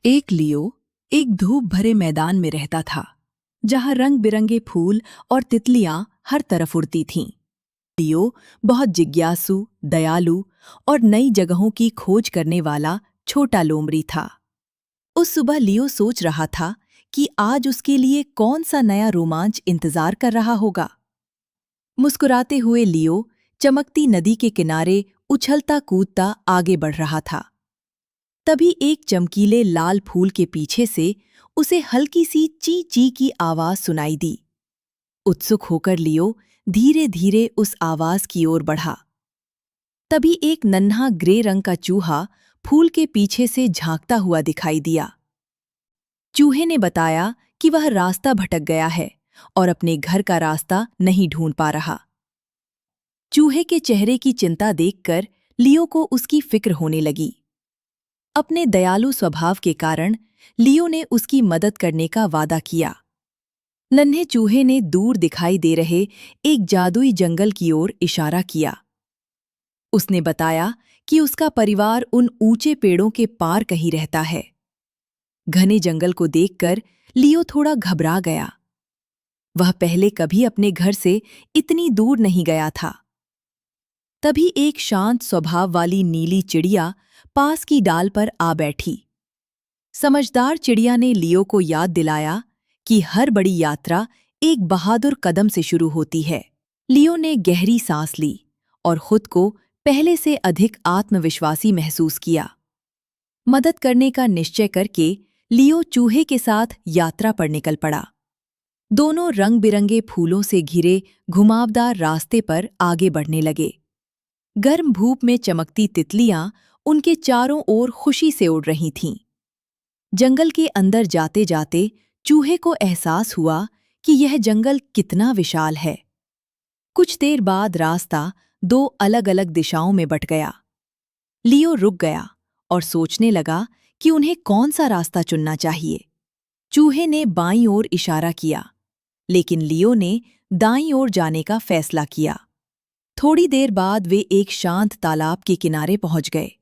एक लियो एक धूप भरे मैदान में रहता था, जहां रंग बिरंगे फूल और तितलियां हर तरफ उड़ती थीं। लियो बहुत जिज्ञासु, दयालु और नई जगहों की खोज करने वाला छोटा लोमड़ी था। उस सुबह लियो सोच रहा था कि आज उसके लिए कौन सा नया रोमांच इंतजार कर रहा होगा। मुस्कुराते हुए लियो चमकती नदी के किनारे उछलता कूदता आगे बढ़ रहा था। तभी एक चमकीले लाल फूल के पीछे से उसे हल्की सी ची ची की आवाज सुनाई दी। उत्सुक होकर लियो धीरे धीरे उस आवाज की ओर बढ़ा। तभी एक नन्हा ग्रे रंग का चूहा फूल के पीछे से झांकता हुआ दिखाई दिया। चूहे ने बताया कि वह रास्ता भटक गया है और अपने घर का रास्ता नहीं ढूंढ पा रहा। चूहे के चेहरे की चिंता देखकर लियो को उसकी फिक्र होने लगी। अपने दयालु स्वभाव के कारण लियो ने उसकी मदद करने का वादा किया। नन्हे चूहे ने दूर दिखाई दे रहे एक जादुई जंगल की ओर इशारा किया। उसने बताया कि उसका परिवार उन ऊंचे पेड़ों के पार कहीं रहता है। घने जंगल को देखकर लियो थोड़ा घबरा गया। वह पहले कभी अपने घर से इतनी दूर नहीं गया था। तभी एक शांत स्वभाव वाली नीली चिड़िया पास की डाल पर आ बैठी। समझदार चिड़िया ने लियो को याद दिलाया कि हर बड़ी यात्रा एक बहादुर कदम से शुरू होती है। लियो ने गहरी सांस ली और खुद को पहले से अधिक आत्मविश्वासी महसूस किया। मदद करने का निश्चय करके लियो चूहे के साथ यात्रा पर निकल पड़ा। दोनों रंग बिरंगे फूलों से घिरे घुमावदार रास्ते पर आगे बढ़ने लगे। गर्म धूप में चमकती तितलियां उनके चारों ओर खुशी से उड़ रही थीं। जंगल के अंदर जाते जाते चूहे को एहसास हुआ कि यह जंगल कितना विशाल है। कुछ देर बाद रास्ता दो अलग-अलग दिशाओं में बंट गया। लियो रुक गया और सोचने लगा कि उन्हें कौन सा रास्ता चुनना चाहिए। चूहे ने बाईं ओर इशारा किया, लेकिन लियो ने दाईं ओर जाने का फैसला किया। थोड़ी देर बाद वे एक शांत तालाब के किनारे पहुंच गए।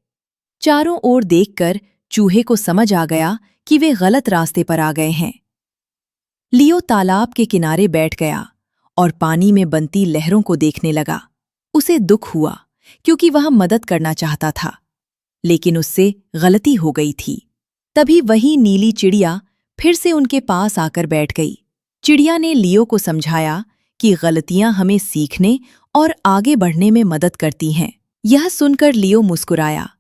चारों ओर देखकर चूहे को समझ आ गया कि वे गलत रास्ते पर आ गए हैं। लियो तालाब के किनारे बैठ गया और पानी में बनती लहरों को देखने लगा। उसे दुख हुआ क्योंकि वह मदद करना चाहता था, लेकिन उससे गलती हो गई थी। तभी वही नीली चिड़िया फिर से उनके पास आकर बैठ गई। चिड़िया ने लियो को समझाया कि गलतियां हमें सीखने और आगे बढ़ने में मदद करती हैं। यह सुनकर लियो मुस्कुराया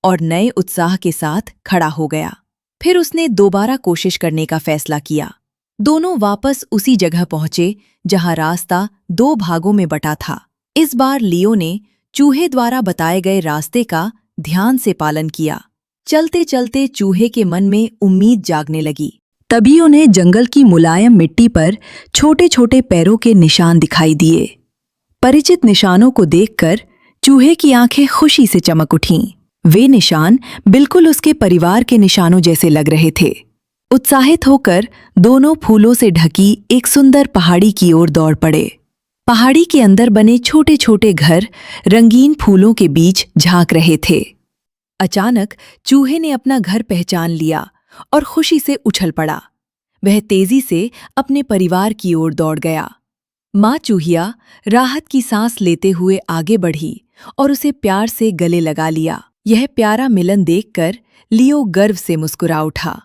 और नए उत्साह के साथ खड़ा हो गया। फिर उसने दोबारा कोशिश करने का फैसला किया। दोनों वापस उसी जगह पहुंचे जहां रास्ता दो भागों में बटा था। इस बार लियो ने चूहे द्वारा बताए गए रास्ते का ध्यान से पालन किया। चलते चलते चूहे के मन में उम्मीद जागने लगी। तभी उन्हें जंगल की मुलायम मिट्टी पर छोटे छोटे पैरों के निशान दिखाई दिए। परिचित निशानों को देखकर चूहे की आंखें खुशी से चमक उठीं। वे निशान बिल्कुल उसके परिवार के निशानों जैसे लग रहे थे। उत्साहित होकर दोनों फूलों से ढकी एक सुंदर पहाड़ी की ओर दौड़ पड़े। पहाड़ी के अंदर बने छोटे छोटे घर रंगीन फूलों के बीच झांक रहे थे। अचानक चूहे ने अपना घर पहचान लिया और खुशी से उछल पड़ा। वह तेजी से अपने परिवार की ओर दौड़ गया। माँ चूहिया राहत की सांस लेते हुए आगे बढ़ी और उसे प्यार से गले लगा लिया। यह प्यारा मिलन देखकर लियो गर्व से मुस्कुरा उठा।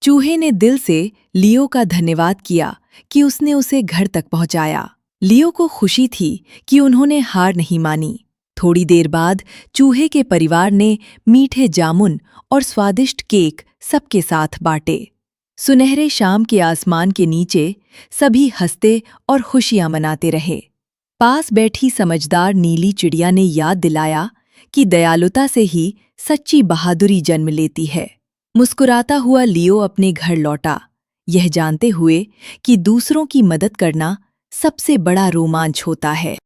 चूहे ने दिल से लियो का धन्यवाद किया कि उसने उसे घर तक पहुंचाया। लियो को खुशी थी कि उन्होंने हार नहीं मानी। थोड़ी देर बाद चूहे के परिवार ने मीठे जामुन और स्वादिष्ट केक सबके साथ बांटे। सुनहरे शाम के आसमान के नीचे सभी हंसते और खुशियां मनाते रहे। पास बैठी समझदार नीली चिड़िया ने याद दिलाया कि दयालुता से ही सच्ची बहादुरी जन्म लेती है। मुस्कुराता हुआ लियो अपने घर लौटा, यह जानते हुए कि दूसरों की मदद करना सबसे बड़ा रोमांच होता है।